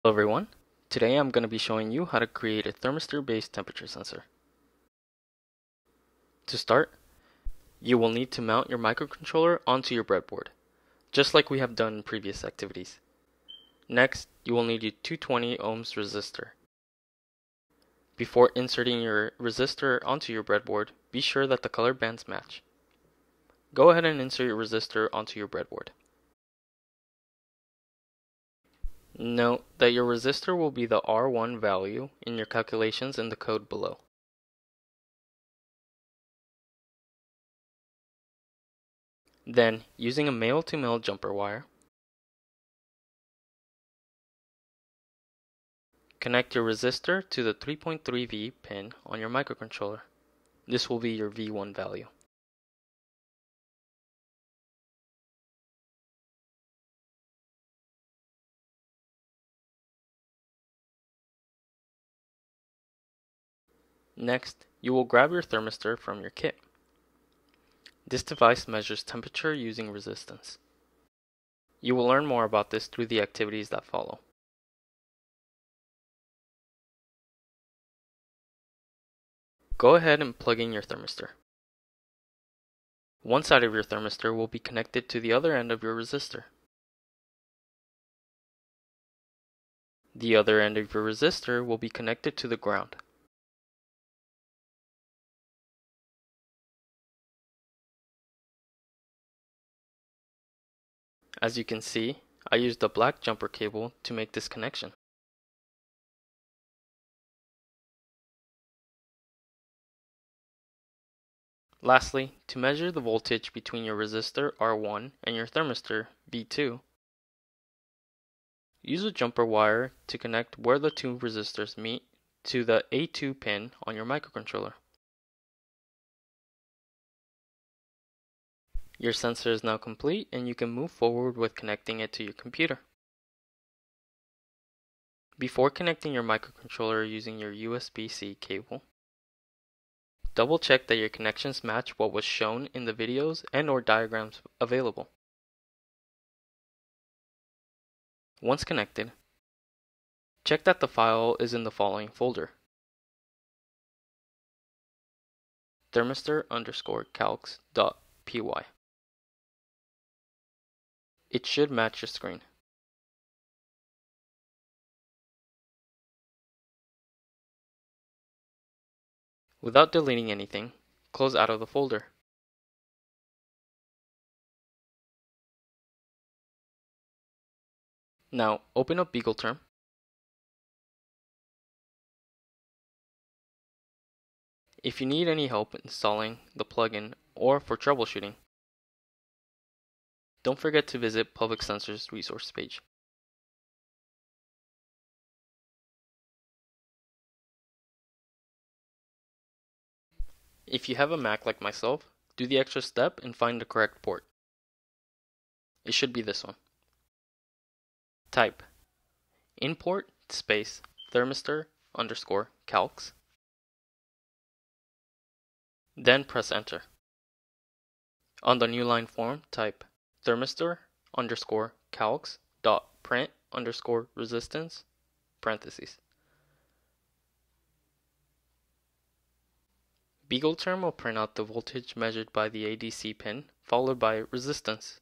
Hello everyone, today I'm going to be showing you how to create a thermistor based temperature sensor. To start, you will need to mount your microcontroller onto your breadboard, just like we have done in previous activities. Next, you will need a 220 ohms resistor. Before inserting your resistor onto your breadboard, be sure that the color bands match. Go ahead and insert your resistor onto your breadboard. Note that your resistor will be the R1 value in your calculations in the code below. Then, using a male-to-male jumper wire, connect your resistor to the 3.3V pin on your microcontroller. This will be your V1 value. Next, you will grab your thermistor from your kit. This device measures temperature using resistance. You will learn more about this through the activities that follow. Go ahead and plug in your thermistor. One side of your thermistor will be connected to the other end of your resistor. The other end of your resistor will be connected to the ground. As you can see, I used a black jumper cable to make this connection. Lastly, to measure the voltage between your resistor R1 and your thermistor V2, use a jumper wire to connect where the two resistors meet to the A2 pin on your microcontroller. Your sensor is now complete and you can move forward with connecting it to your computer. Before connecting your microcontroller using your USB-C cable, double check that your connections match what was shown in the videos and/or diagrams available. Once connected, check that the file is in the following folder: thermistor_calcs.py. It should match your screen. Without deleting anything, close out of the folder. Now open up BeagleTerm. If you need any help installing the plugin or for troubleshooting, don't forget to visit PublicSensors resource page. If you have a Mac like myself, do the extra step and find the correct port. It should be this one. Type import space thermistor_calcs. Then press enter. On the new line form, type thermistor_calcs.print_resistance parentheses. BeagleTerm will print out the voltage measured by the ADC pin, followed by resistance.